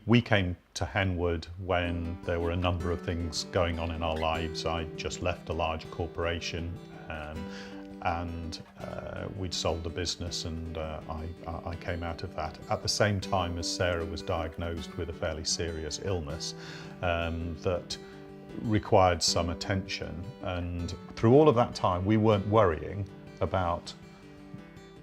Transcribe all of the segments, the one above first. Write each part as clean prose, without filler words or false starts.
We came to Henwood when there were a number of things going on in our lives. I just left a large corporation and we'd sold the business, and I came out of that at the same time as Sarah was diagnosed with a fairly serious illness that required some attention. And through all of that time we weren't worrying about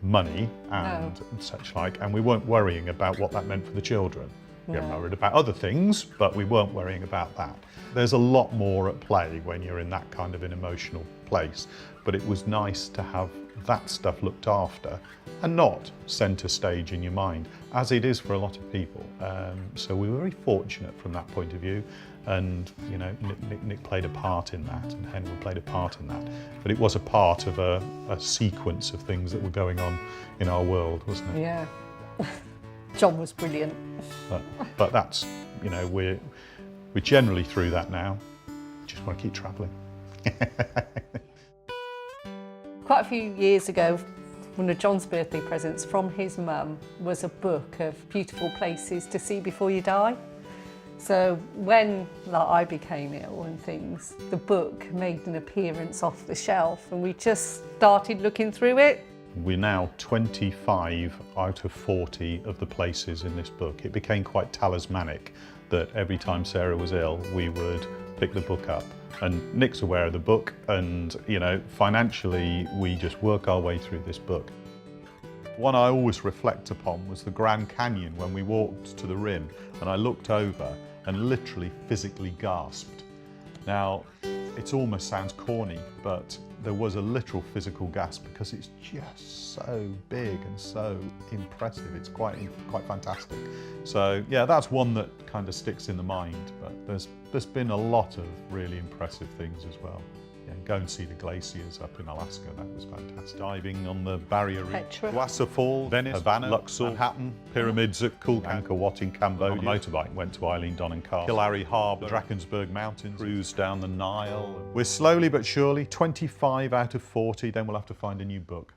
money and such like, and we weren't worrying about what that meant for the children. We were worried about other things, but we weren't worrying about that. There's a lot more at play when you're in that kind of an emotional place, but it was nice to have that stuff looked after and not centre stage in your mind, as it is for a lot of people. So we were very fortunate from that point of view, and you know, Nick played a part in that, and Henwood played a part in that. But it was a part of a sequence of things that were going on in our world, wasn't it? Yeah. John was brilliant. But that's, you know, we're generally through that now. Just want to keep travelling. Quite a few years ago, one of John's birthday presents from his mum was a book of beautiful places to see before you die. So when I became ill and things, the book made an appearance off the shelf, and we just started looking through it. We're now 25 out of 40 of the places in this book. It became quite talismanic that every time Sarah was ill, we would pick the book up. And Nick's aware of the book, and you know, financially, we just work our way through this book. One I always reflect upon was the Grand Canyon when we walked to the rim, and I looked over and literally physically gasped. Now, it almost sounds corny, but there was a literal physical gasp because it's just so big and so impressive. It's quite fantastic. So yeah, that's one that kind of sticks in the mind, but there's been a lot of really impressive things as well. Yeah, go and see the glaciers up in Alaska, that was fantastic. Diving on the Barrier Reef, Glasgow Falls, Venice, Havana, Luxor, Manhattan, pyramids at Angkor Wat in Cambodia. On a motorbike, went to Eileen Donnan Castle, Killarry Harbour, Drakensberg Mountains, cruised down the Nile. We're slowly but surely 25 out of 40, then we'll have to find a new book.